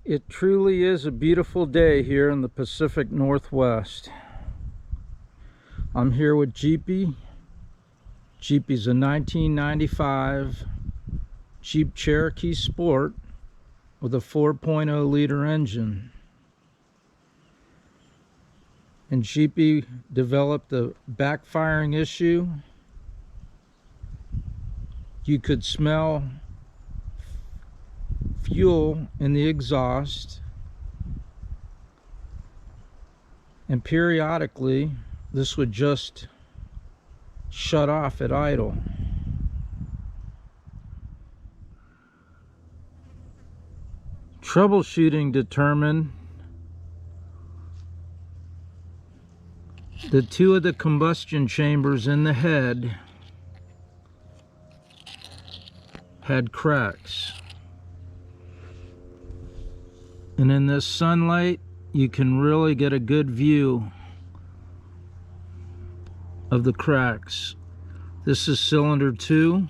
It truly is a beautiful day here in the Pacific Northwest. I'm here with Jeepy. Jeepy's a 1995 Jeep Cherokee Sport with a 4.0 liter engine. And Jeepy developed a backfiring issue. You could smell fuel in the exhaust, and periodically this would just shut off at idle. Troubleshooting determined that two of the combustion chambers in the head had cracks. And in this sunlight, you can really get a good view of the cracks. This is cylinder 2.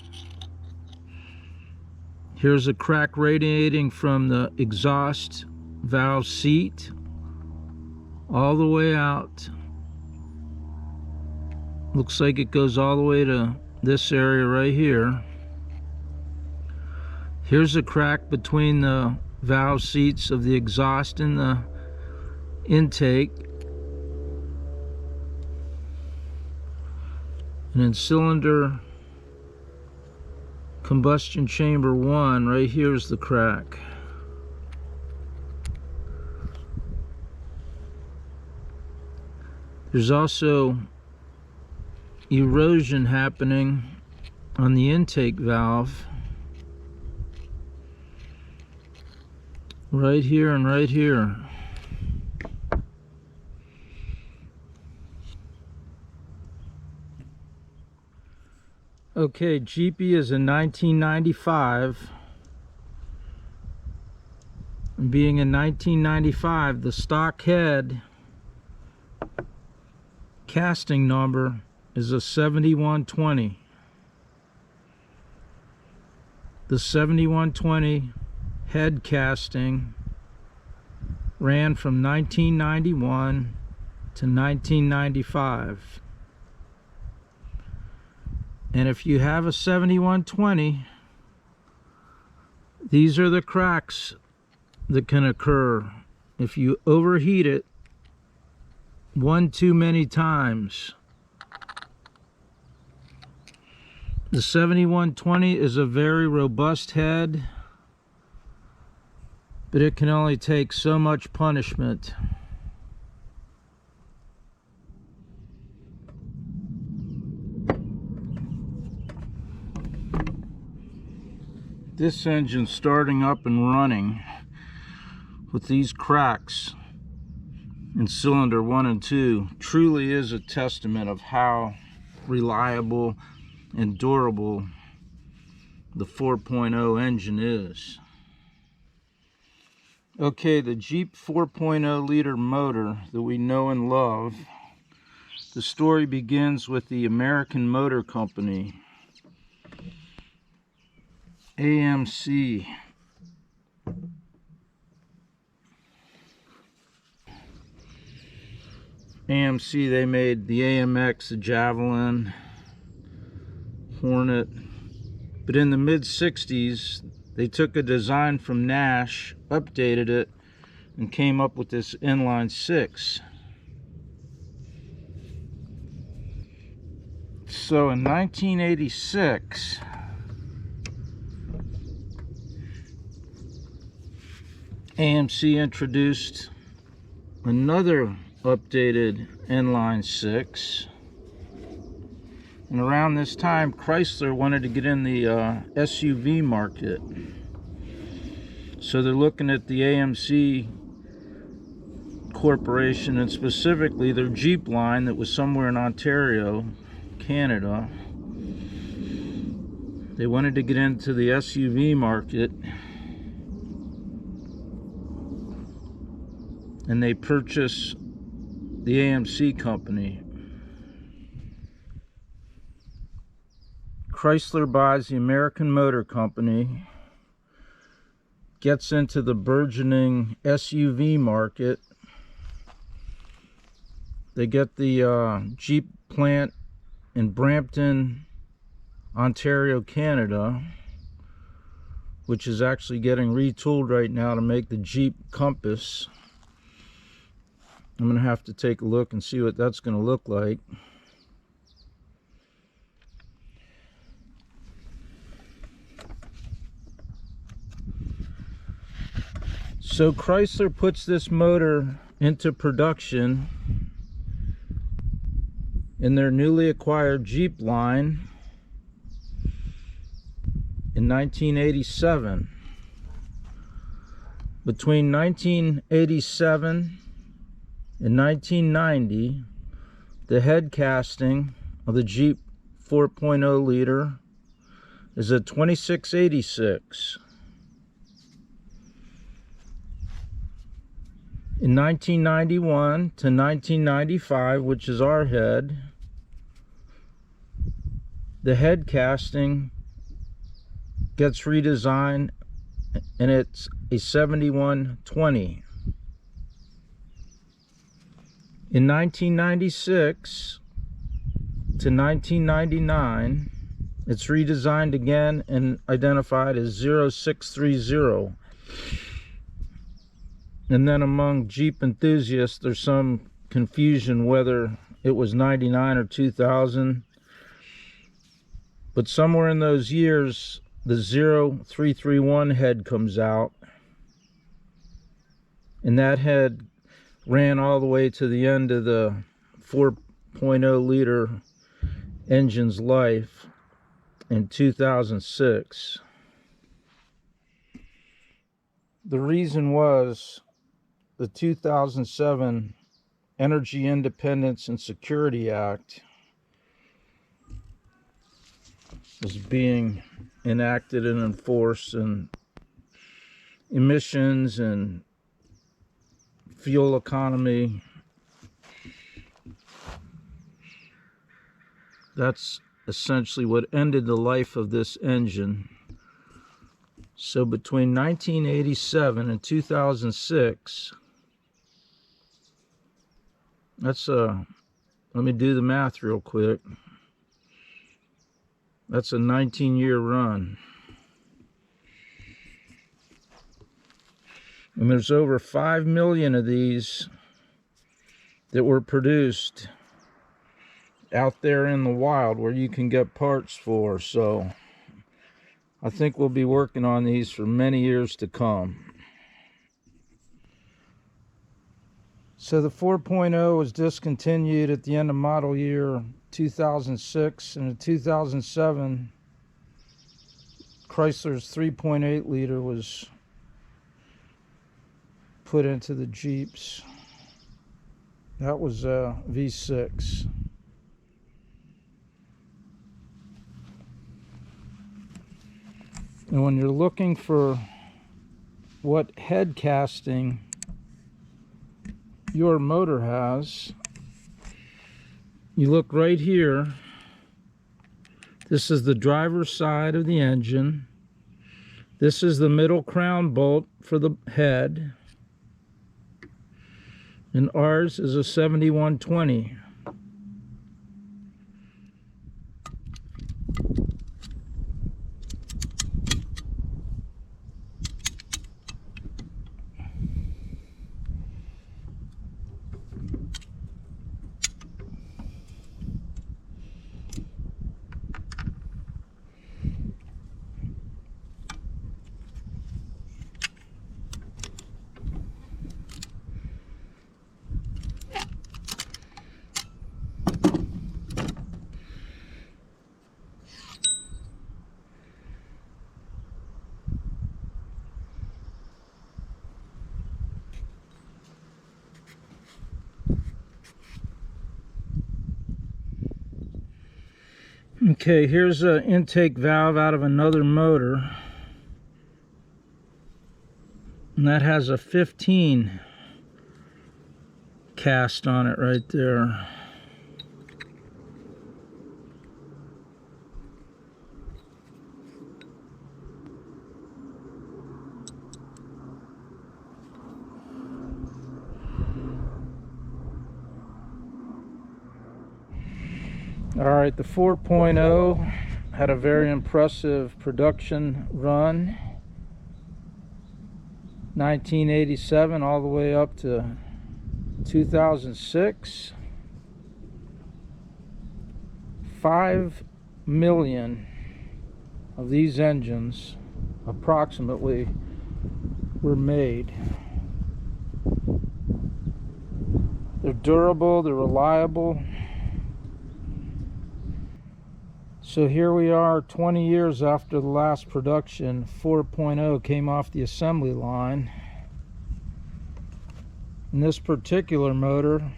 Here's a crack radiating from the exhaust valve seat all the way out. Looks like it goes all the way to this area right here. Here's a crack between the valve seats of the exhaust and the intake. And in cylinder combustion chamber 1, right here's the crack. There's also erosion happening on the intake valve right here and right here. Okay, Jeepy is a 1995. And being in 1995, the stock head casting number is a 7120. The 7120 head casting ran from 1991 to 1995. And if you have a 7120, these are the cracks that can occur if you overheat it one too many times. The 7120 is a very robust head, but it can only take so much punishment. This engine starting up and running with these cracks in cylinder 1 and 2 truly is a testament of how reliable and durable the 4.0 engine is. Okay, the Jeep 4.0 liter motor that we know and love, the story begins with the American Motor Company, AMC. AMC, they made the AMX, the Javelin, Hornet, but in the mid-60s they took a design from Nash, updated it, and came up with this inline 6. So in 1986, AMC introduced another updated inline 6. And around this time, Chrysler wanted to get in the SUV market. So they're looking at the AMC Corporation, and specifically their Jeep line that was somewhere in Ontario, Canada. They wanted to get into the SUV market, and they purchased the AMC company. Chrysler buys the American Motor Company, gets into the burgeoning SUV market. They get the Jeep plant in Brampton, Ontario, Canada, which is actually getting retooled right now to make the Jeep Compass. I'm going to have to take a look and see what that's going to look like. So Chrysler puts this motor into production in their newly acquired Jeep line in 1987. Between 1987 and 1990, the head casting of the Jeep 4.0 liter is a 2686. In 1991 to 1995, which is our head, the head casting gets redesigned and it's a 7120. In 1996 to 1999, it's redesigned again and identified as 0630. And then among Jeep enthusiasts, there's some confusion whether it was 99 or 2000. But somewhere in those years, the 0331 head comes out. And that head ran all the way to the end of the 4.0 liter engine's life in 2006. The reason was the 2007 Energy Independence and Security Act was being enacted and enforced, and emissions and fuel economy, that's essentially what ended the life of this engine. So between 1987 and 2006, that's let me do the math real quick. That's a 19-year run. And there's over 5 million of these that were produced out there in the wild where you can get parts for. So I think we'll be working on these for many years to come. So the 4.0 was discontinued at the end of model year 2006, and in 2007 Chrysler's 3.8 liter was put into the Jeeps. That was a V6. And when you're looking for what head casting your motor has, you look right here. This is the driver's side of the engine. This is the middle crown bolt for the head. And ours is a 7120. Okay, here's an intake valve out of another motor, and that has a 15 cast on it right there. All right, the 4.0 had a very impressive production run, 1987 all the way up to 2006. 5 million of these engines approximately were made. They're durable, they're reliable. So here we are 20 years after the last production 4.0 came off the assembly line. And this particular motor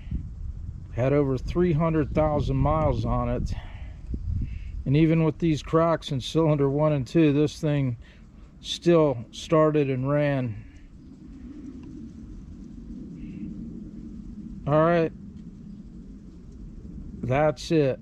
had over 300,000 miles on it. And even with these cracks in cylinder 1 and 2, this thing still started and ran. All right, that's it.